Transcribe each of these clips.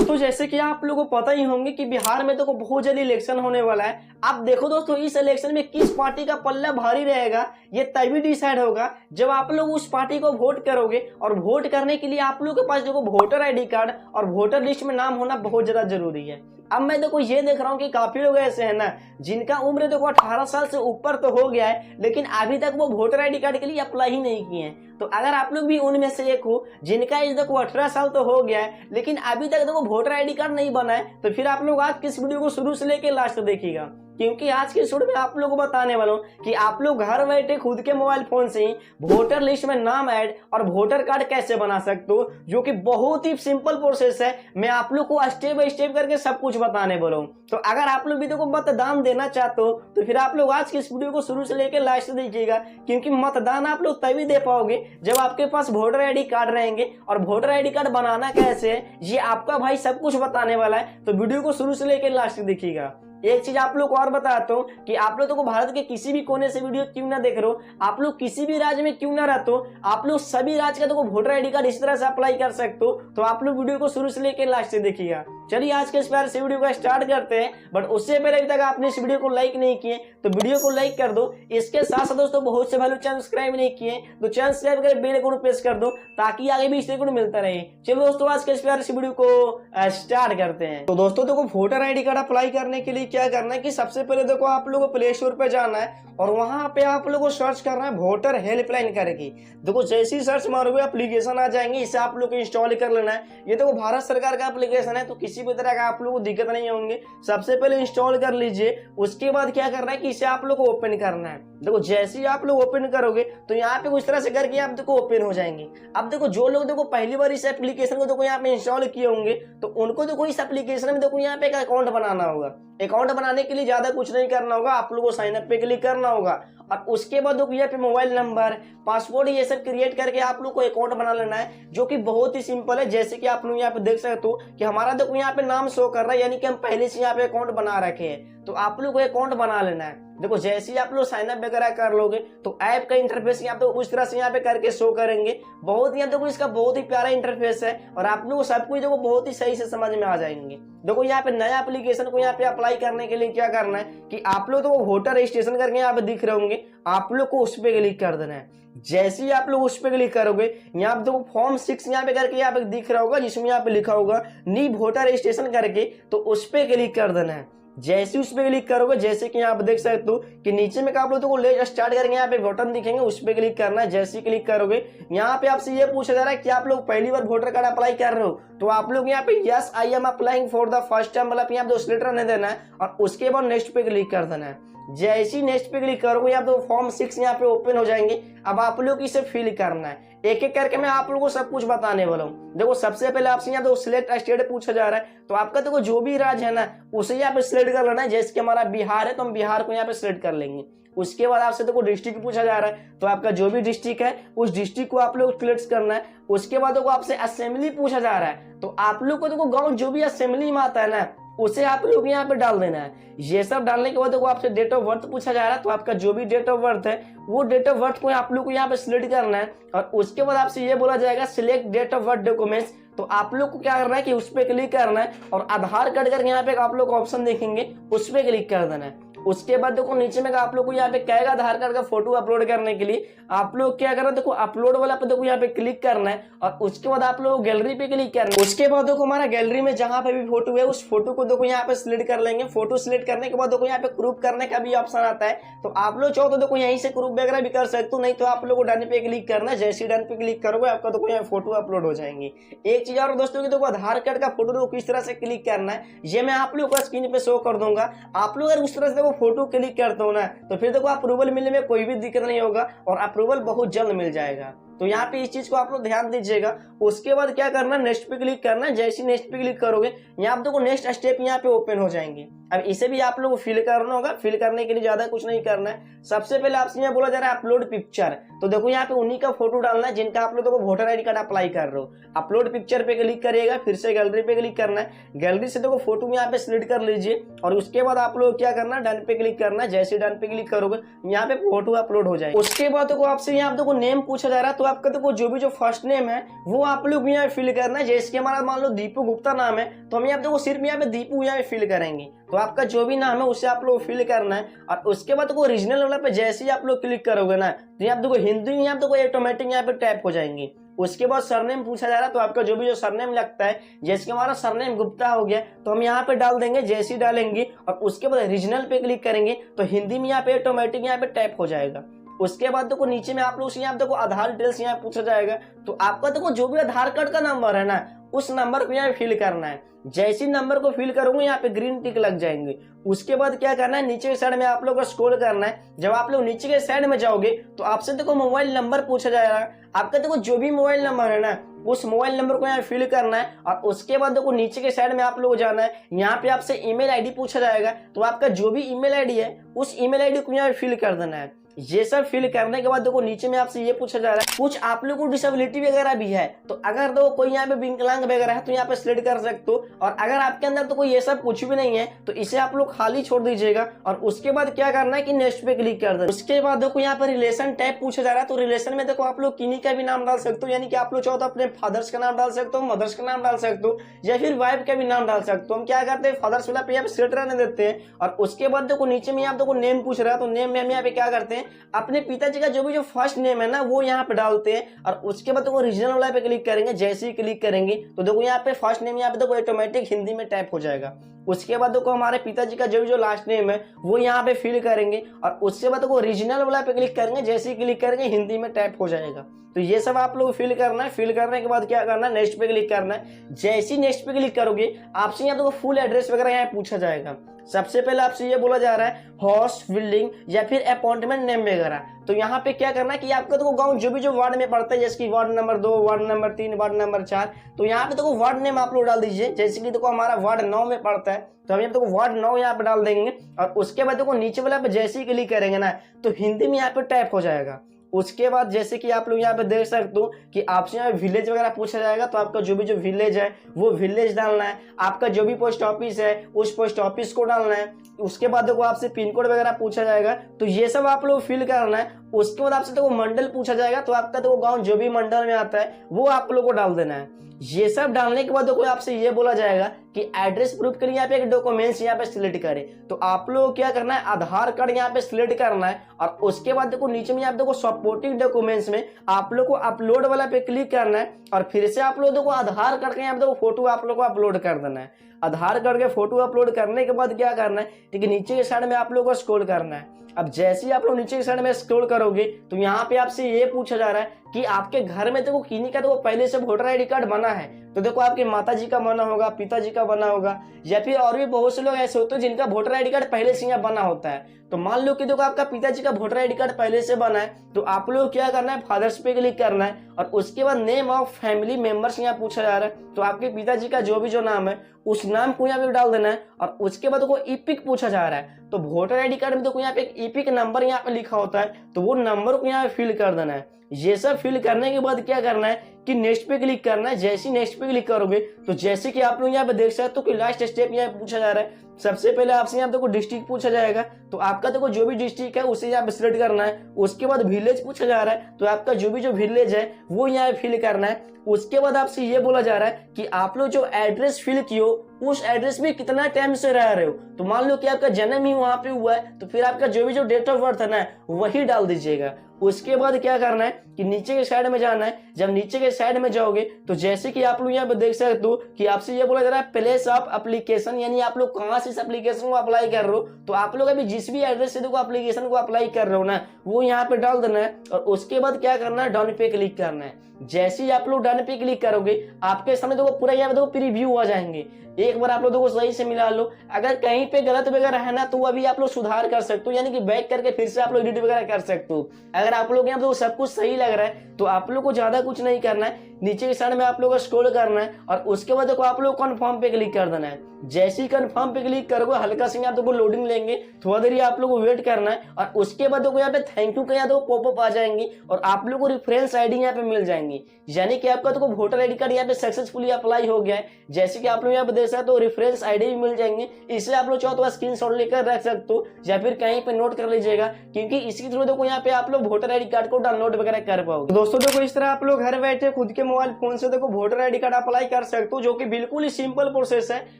दोस्तों जैसे कि आप लोगों को पता ही होंगे कि बिहार में तो बहुत जल्द इलेक्शन होने वाला है। आप देखो दोस्तों इस इलेक्शन में किस पार्टी का पल्ला भारी रहेगा ये तभी डिसाइड होगा जब आप लोग उस पार्टी को वोट करोगे। और वोट करने के लिए आप लोगों के पास देखो वोटर आईडी कार्ड और वोटर लिस्ट में नाम होना बहुत ज्यादा जरूरी है। अब मैं देखो ये देख रहा हूँ कि काफी लोग ऐसे हैं ना जिनका उम्र देखो 18 साल से ऊपर तो हो गया है, लेकिन अभी तक वो वोटर आईडी कार्ड के लिए अप्लाई ही नहीं किए हैं। तो अगर आप लोग भी उनमें से एक हो जिनका एज देखो 18 साल तो हो गया है लेकिन अभी तक देखो वोटर आईडी कार्ड नहीं बना है, तो फिर आप लोग आज किस वीडियो को शुरू से लेकर लास्ट तक देखिएगा, क्योंकि आज के शूट में आप लोगों को बताने वाला हूं कि आप लोग घर बैठे खुद के मोबाइल फोन से ही वोटर लिस्ट में नाम ऐड और वोटर कार्ड कैसे बना सकते हो, जो कि बहुत ही सिंपल प्रोसेस है। मैं आप लोग को स्टेप बाय स्टेप करके सब कुछ बताने वाला हूं। तो अगर आप लोग भी देखो मतदान देना चाहते हो तो फिर आप लोग आज की इस वीडियो को शुरू से लेकर लास्ट तक देखिएगा, क्योंकि मतदान आप लोग तभी दे पाओगे जब आपके पास वोटर आईडी कार्ड रहेंगे। और वोटर आईडी कार्ड बनाना कैसे है ये आपका भाई सब कुछ बताने वाला है, तो वीडियो को शुरू से लेकर लास्ट तक देखिएगा। एक चीज आप लोग को और बताता हूँ कि आप लोग तो भारत के किसी भी कोने से वीडियो क्यों ना देख रहे हो, आप लोग किसी भी राज्य में क्यों ना रहते हो, आप लोग सभी राज्य का तो वोटर आईडी कार्ड इस तरह से अप्लाई कर सकते हो। तो आप लोग वीडियो को शुरू से लेकर लास्ट से देखिएगा। चलिए आज के इस प्यार से वीडियो को स्टार्ट करते हैं, बट उससे पहले अभी तक आपने इस वीडियो को लाइक नहीं किए तो वीडियो को लाइक कर दो। इसके साथ साथ दोस्तों बहुत से भाई चैनल सब्सक्राइब नहीं किए तो चैनल सब्सक्राइब कर बेल आइकन प्रेस कर दो ताकि आगे भी इससे को मिलता रहे। चलो दोस्तों आज के इस प्यार से वीडियो को स्टार्ट करते हैं। तो दोस्तों देखो वोटर आईडी कार्ड अप्लाई करने के लिए क्या करना है कि सबसे पहले देखो आप लोगों को प्ले स्टोर पे जाना है और वहां पे आप लोगों को सर्च करना है वोटर हेल्पलाइन करके। देखो जैसे ही सर्च मारोगे एप्लीकेशन आ जाएंगे, इसे आप लोग को इंस्टॉल कर लेना है। ये देखो भारत सरकार का एप्लीकेशन है तो किसी भी तरह का आप लोगों को दिक्कत नहीं होंगे। सबसे पहले इंस्टॉल कर लीजिए, उसके बाद क्या करना है कि इसे आप लोग को ओपन करना है। देखो जैसे ही आप लोग ओपन करोगे तो यहाँ पे कुछ तरह से करके आप देखो ओपन हो जाएंगे। अब देखो जो लोग देखो पहली बार इस एप्लीकेशन को देखो यहाँ पे इंस्टॉल किए होंगे तो उनको देखो इस एप्लीकेशन में देखो यहाँ पे एक अकाउंट बनाना होगा। अकाउंट बनाने के लिए ज्यादा कुछ नहीं करना होगा, आप लोगों को साइन अप पे क्लिक करना होगा और उसके बाद देखो यहाँ पे मोबाइल नंबर पासवर्ड ये सब क्रिएट करके आप लोग को अकाउंट बना लेना है, जो कि बहुत ही सिंपल है। जैसे कि आप लोग यहाँ पे देख सकते हो कि हमारा देखो यहाँ पे नाम शो कर रहा है, यानी कि हम पहले से यहाँ पे अकाउंट बना रखे हैं। तो आप लोग को अकाउंट बना लेना है। देखो जैसे ही आप लोग साइन अप वगैरह कर लोगे तो ऐप का इंटरफेस यहाँ पे उस तरह से यहाँ पे करके शो करेंगे। बहुत यहाँ देखो इसका बहुत ही प्यारा इंटरफेस है और आप लोग सब कुछ देखो बहुत ही सही से समझ में आ जाएंगे। देखो यहाँ पे नया एप्लीकेशन को यहाँ पे अप्लाई करने के लिए क्या करना है कि आप लोग तो वोटर रजिस्ट्रेशन करके यहाँ पे दिख रहे होंगे, आप लोग को उस पर क्लिक कर देना है। जैसे ही आप लोग उस पर क्लिक करोगे यहाँ पे देखो फॉर्म 6 यहाँ पे करके यहाँ पे दिख रहा होगा जिसमें यहाँ पे लिखा होगा नी वोटर रजिस्ट्रेशन करके, तो उस पर क्लिक कर देना है। जैसे उस पर क्लिक करोगे जैसे कि यहाँ पे देख सकते हो कि नीचे में आप लोग को ले स्टार्ट करेंगे, यहाँ पे बटन दिखेंगे उस पर क्लिक करना है। जैसे ही क्लिक करोगे यहाँ पे आपसे ये पूछा जा रहा है कि आप लोग पहली बार वोटर कार्ड अप्लाई कर रहे हो, तो आप लोग यहाँ पे yes I am applying for the first time मतलब यहाँ पे सिलेक्ट रहने देना है और उसके बाद नेक्स्ट पे क्लिक कर देना है। जैसे ही नेक्स्ट पे क्लिक करोगे यहाँ पे फॉर्म 6 यहाँ पे ओपन हो जाएंगे। अब आप लोग इसे फिल करना है, एक एक करके मैं आप लोगों को सब कुछ बताने वाला हूँ। देखो सबसे पहले आपसे यहाँ तो सिलेक्ट स्टेट पूछा जा रहा है, तो आपका देखो जो भी राज्य है ना उसे यहाँ पे सिलेक्ट कर लेना है। जैसे कि हमारा बिहार है तो हम बिहार को यहाँ पे सिलेक्ट कर लेंगे। उसके बाद आपसे देखो डिस्ट्रिक्ट पूछा जा रहा है, तो आपका जो भी डिस्ट्रिक्ट है उस डिस्ट्रिक्ट को आप लोग सिलेक्ट करना है। उसके बाद देखो आपसे असेंबली पूछा जा रहा है, तो आप लोग को देखो गाँव जो भी असेंबली में आता है ना उसे आप लोग यहाँ पे डाल देना है। ये सब डालने के बाद देखो आपसे डेट ऑफ बर्थ पूछा जा रहा है, तो आपका जो भी डेट ऑफ बर्थ है वो डेट ऑफ बर्थ को आप लोग को यहाँ पे सिलेक्ट करना है। और उसके बाद आपसे ये बोला जाएगा select date of birth documents, तो आप लोग को क्या करना है कि उस पर क्लिक करना है और आधार कार्ड करके यहाँ पे आप लोग ऑप्शन देखेंगे उस पर क्लिक कर देना है। उसके बाद देखो नीचे में आप लोग को यहाँ पे कहेगा आधार कार्ड का फोटो अपलोड करने के लिए, आप लोग क्या करना देखो अपलोड वाला पे देखो यहाँ पे क्लिक करना है और उसके बाद आप लोग गैलरी पे क्लिक करना है। उसके बाद देखो हमारा गैलरी में जहाँ पे भी फोटो है उस फोटो को देखो यहाँ पे सिलेक्ट कर लेंगे। फोटो सिलेक्ट करने के बाद देखो यहाँ पे क्रॉप करने का भी ऑप्शन आता है, तो आप लोग चाहो तो देखो यहीं से क्रॉप वगैरह भी कर सकते हो, नहीं तो आप लोग को डन पे क्लिक करना है। जैसे डन पे क्लिक करोगे आपका देखो यहाँ फोटो अपलोड हो जाएंगे। एक चीज और दोस्तों की देखो आधार कार्ड का फोटो देखो किस तरह से क्लिक करना है ये मैं आप लोग को स्क्रीन पे शो कर दूंगा। आप लोग अगर उस तरह से देखो फोटो क्लिक करते हो ना तो फिर देखो अप्रूवल मिलने में कोई भी दिक्कत नहीं होगा और अप्रूवल बहुत जल्द मिल जाएगा। तो यहाँ पे इस चीज को आप लोग ध्यान दीजिएगा। उसके बाद क्या करना है नेक्स्ट पे क्लिक करना है। जैसे नेक्स्ट पे क्लिक करोगे यहाँ पे देखो नेक्स्ट स्टेप यहाँ पे ओपन हो जाएंगे। अब इसे भी आप लोग को फिल करना होगा। फिल करने के लिए ज्यादा कुछ नहीं करना है। सबसे पहले आपसे यहाँ बोला जा रहा है अपलोड पिक्चर, तो देखो यहाँ पे उन्हीं का फोटो डालना है जिनका आप लोग देखो वोटर आईडी कार्ड अप्लाई कर रहे हो। अपलोड पिक्चर पे क्लिक करिएगा, फिर से गैलरी पे क्लिक करना है। गैलरी से देखो फोटो यहाँ पे सिलेक्ट कर लीजिए और उसके बाद आप लोग क्या करना है डन पे क्लिक करना है। जैसे डन पे क्लिक करोगे यहाँ पे फोटो अपलोड हो जाएगा। उसके बाद देखो आपसे यहाँ देखो नेम पूछा जा रहा है, तो आपका देखो जो भी जो फर्स्ट नेम है वो आप लोग यहाँ फिल करना है। जैसे कि हमारा मान लो दीपू गुप्ता नाम है तो हम यहाँ देखो सिर्फ यहाँ पे दीपू यहाँ फिल करेंगे। तो आपका जो भी नाम है उसे आप लोग फिल करना है और उसके बाद देखो ओरिजिनल वाला पे जैसे ही आप लोग क्लिक करोगे ना तो यहाँ देखो हिंदी में यहाँ देखो ऑटोमेटिक यहाँ पे टैप हो जाएंगे। उसके बाद सरनेम पूछा जा रहा है तो आपका जो भी जो सरनेम लगता है जैसे कि हमारा सरनेम गुप्ता हो गया तो हम यहाँ पे डाल देंगे। जैसे ही डालेंगे और उसके बाद ओरिजिनल पे क्लिक करेंगे तो हिंदी में यहाँ पे ऑटोमेटिक यहाँ पे टैप हो जाएगा। उसके बाद देखो नीचे में आप लोग से यहाँ देखो आधार डिटेल्स यहाँ पूछा जाएगा तो आपका देखो जो भी आधार कार्ड का नंबर है ना उस नंबर को यहाँ फिल करना है। जैसे ही नंबर को फिल करोगे यहाँ पे ग्रीन टिक लग जाएंगे। उसके बाद क्या करना है नीचे के साइड में आप लोग को स्क्रॉल करना है। जब आप लोग नीचे के साइड में जाओगे तो आपसे देखो मोबाइल नंबर पूछा जाएगा। आपका देखो जो भी मोबाइल नंबर है ना उस मोबाइल नंबर को यहाँ फिल करना है और उसके बाद देखो नीचे के साइड में आप लोग जाना है। यहाँ पे आपसे ईमेल आईडी पूछा जाएगा तो आपका जो भी ईमेल आईडी है उस ईमेल आईडी को यहाँ फिल कर देना है। ये सब फिल करने के बाद देखो नीचे में आपसे ये पूछा जा रहा है कुछ आप लोग को डिसेबिलिटी वगैरह भी है तो अगर देखो कोई यहाँ पे विकलांग वगैरह है तो यहाँ पे सिलेक्ट कर सकते हो और अगर आपके अंदर तो कोई ये सब कुछ भी नहीं है तो इसे आप लोग खाली छोड़ दीजिएगा। और उसके बाद क्या करना है कि नेक्स्ट पे क्लिक कर दो। उसके बाद देखो यहाँ पे रिलेशन टाइप पूछा जा रहा है तो रिलेशन में देखो आप लोग किन्हीं का भी नाम डाल सकते हो, यानी कि आप लोग चाहो तो अपने फादर्स का नाम डाल सकते हो, मदर्स का नाम डाल सकते हो या फिर वाइफ का भी नाम डाल सकते हो। हम क्या करते हैं फादर्स वाला पे यहाँ पे सिलेक्ट रहने देते हैं और उसके बाद देखो नीचे में यहाँ देखो नेम पूछ रहा है तो नेम में हम यहाँ पे क्या करते हैं अपने पिताजी का जो भी जो फर्स्ट नेम है ना वो यहाँ पे डालते हैं और उसके बाद देखो ओरिजिनल वाला पे क्लिक करेंगे। जैसे ही क्लिक करेंगे तो देखो यहाँ पे फर्स्ट नेम यहाँ पे देखो ऑटोमेटिक हिंदी में टाइप हो जाएगा। उसके बाद देखो हमारे पिताजी का जो भी जो लास्ट नेम है वो यहाँ पे फिल करेंगे और उसके बाद देखो ओरिजिनल वाला पे क्लिक करेंगे। जैसे ही क्लिक करेंगे हिंदी में टाइप हो जाएगा। तो ये सब आप लोग फिल करना है। फिल करने के बाद क्या करना है नेक्स्ट पे क्लिक करना है। जैसे ही नेक्स्ट पे क्लिक करोगे आपसे यहाँ देखो फुल एड्रेस वगैरह यहाँ पूछा जाएगा। सबसे पहले आपसे ये बोला जा रहा है हाउस बिल्डिंग या फिर अपॉइंटमेंट नेम वगैरह। तो यहाँ पे क्या करना है कि आपका देखो गांव जो भी जो वार्ड में पड़ता है जैसे कि ward number 2, ward number 3, ward number 4 तो यहाँ पे देखो वार्ड नेम आप लोग डाल दीजिए। जैसे कि देखो हमारा वार्ड 9 में पड़ता है तो हम यहाँ देखो वार्ड 9 यहाँ पे डाल देंगे और उसके बाद देखो नीचे वाला पे जैसे ही क्लिक करेंगे ना तो हिंदी में यहाँ पे टाइप हो जाएगा। उसके बाद जैसे कि आप लोग यहाँ पे देख सकते हो कि आपसे यहाँ विलेज वगैरह पूछा जाएगा तो आपका जो भी जो विलेज है वो विलेज डालना है। आपका जो भी पोस्ट ऑफिस है उस पोस्ट ऑफिस को डालना है। उसके बाद देखो आपसे पिन कोड वगैरह पूछा जाएगा तो ये सब आप लोग फिल करना है। उसके बाद आपसे देखो मंडल पूछा जाएगा तो आपका देखो गांव जो भी मंडल में आता है वो आप लोग को डाल देना है। ये सब डालने के बाद देखो आपसे ये बोला जाएगा कि एड्रेस प्रूफ के लिए यहाँ पे एक डॉक्यूमेंट्स यहाँ पे सिलेक्ट करें। तो आप लोग क्या करना है आधार कार्ड यहाँ पे सिलेक्ट करना है और उसके बाद देखो नीचे में आप देखो सपोर्टिंग डॉक्यूमेंट्स में आप लोग को अपलोड वाला पे क्लिक करना है और फिर से आप लोग देखो आधार कार्ड का यहाँ पे देखो फोटो आप लोग को अपलोड कर देना है। आधार कार्ड के फोटो अपलोड करने के बाद क्या करना है ठीक है नीचे के साइड में आप लोग को स्क्रॉल करना है। अब जैसे ही आप लोग नीचे के साइड में स्क्रॉल करोगे तो यहाँ पे आपसे ये पूछा जा रहा है कि आपके घर में देखो किन्हीं का देखो पहले से वोटर आईडी कार्ड बना है। तो देखो आपके माता जी का बना होगा, पिताजी का बना होगा या फिर और भी बहुत से लोग ऐसे होते हैं जिनका वोटर आईडी कार्ड पहले से यहाँ बना होता है। तो मान लो कि देखो आपका पिताजी का वोटर आईडी कार्ड पहले से बना है तो आप लोग क्या करना है फादर्स पे क्लिक करना है और उसके बाद नेम ऑफ फैमिली मेंबर्स यहाँ पूछा जा रहा है। तो आपके पिताजी का जो भी जो नाम है उस नाम को यहाँ पे डाल देना है और उसके बाद देखो ईपिक पूछा जा रहा है। तो वोटर आईडी कार्ड में देखो यहाँ पे एक ईपिक नंबर यहाँ पे लिखा होता है तो वो नंबर को यहाँ पे फिल कर देना है। ये सब फिल करने के बाद क्या करना है कि नेक्स्ट पे क्लिक करना है। जैसे ही नेक्स्ट पे क्लिक करोगे तो जैसे कि आप लोग यहाँ पे देख सकते हो कि लास्ट स्टेप यहाँ पूछा जा रहा है। सबसे पहले आपसे यहाँ देखो डिस्ट्रिक्ट पूछा जाएगा तो आपका देखो जो भी डिस्ट्रिक्ट है उसे यहाँ पे सिलेक्ट करना है। उसके बाद विलेज पूछा जा रहा है तो आपका जो भी जो विलेज है वो यहाँ फिल करना है। उसके बाद आपसे ये बोला जा रहा है कि आप लोग जो एड्रेस फिल किए उस एड्रेस में कितना टाइम से रह रहे हो। तो मान लो कि आपका जन्म ही वहां पे हुआ है तो फिर आपका जो भी जो डेट ऑफ बर्थ है ना वही डाल दीजिएगा। उसके बाद क्या करना है कि नीचे के साइड में जाना है। जब नीचे के साइड में जाओगे तो जैसे कि आप लोग यहाँ पे देख सकते हो कि आपसे ये बोला जा रहा है प्लेस ऑफ एप्लीकेशन, यानी आप लोग कहाँ से इस एप्लीकेशन को अप्लाई कर रहे हो। तो आप लोग अभी जिस भी एड्रेस से देखो एप्लीकेशन को अप्लाई कर रहे हो ना वो यहाँ पे डाल देना है और उसके बाद क्या करना है डन पे क्लिक करना है। जैसे ही आप लोग डन पे क्लिक करोगे आपके सामने देखो पूरा यहाँ पे देखो प्रीव्यू आ जाएंगे। एक बार आप लोग देखो सही से मिला लो। अगर कहीं पे गलत वगैरह है ना तो अभी आप लोग सुधार कर सकते हो, यानी कि बैक करके फिर से आप लोग एडिट वगैरह कर सकते हो। अगर आप लोग यहाँ पे सब कुछ सही लग रहा है तो आप लोग को ज्यादा कुछ नहीं करना है, नीचे के साइड में आप लोग को स्क्रॉल करना है और उसके बाद देखो आप लोग कंफर्म पे क्लिक कर देना है। जैसे ही कंफर्म पे क्लिक करोगे हल्का से आप देखो लोडिंग लेंगे, थोड़ा देर आप लोग को वेट करना है और उसके बाद देखो यहाँ पे थैंक यू का यहाँ देखो पॉपअप आ जाएंगी और आप लोग को रेफरेंस आईडी यहाँ पे मिल जाएंगी, यानी कि आपका देखो वोटर आईडी कार्ड यहाँ पे सक्सेसफुली अप्लाई हो गया है। जैसे कि आप लोग यहाँ पे देख सकते हो रेफरेंस आईडी भी मिल जाएंगे। इससे आप लोग चाहो तो स्क्रीनशॉट लेकर रख सकते हो या फिर कहीं पे नोट कर लीजिएगा, क्योंकि इसके थ्रू देखो यहाँ पे आप लोग वोटर आईडी कार्ड को डाउनलोड वगैरह कर पाओगे। दोस्तों देखो इस तरह आप लोग घर बैठे खुद के मोबाइल फोन से देखो वोटर आईडी कार्ड अप्लाई कर सकते हो, जो कि बिल्कुल ही सिंपल प्रोसेस है।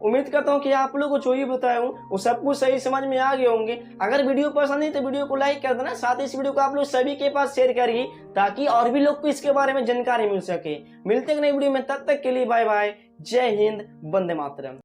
उम्मीद करता हूँ कि आप लोग को जो ही बताया हूँ वो सब कुछ सही समझ में आ गए होंगे। अगर वीडियो पसंद है तो वीडियो को लाइक कर देना, साथ ही इस वीडियो को आप लोग सभी के पास शेयर करिए ताकि और भी लोग को इसके बारे में जानकारी मिल सके। मिलते हैं नई वीडियो में, तब तक के लिए बाय बाय, जय हिंद, वंदे मातरम।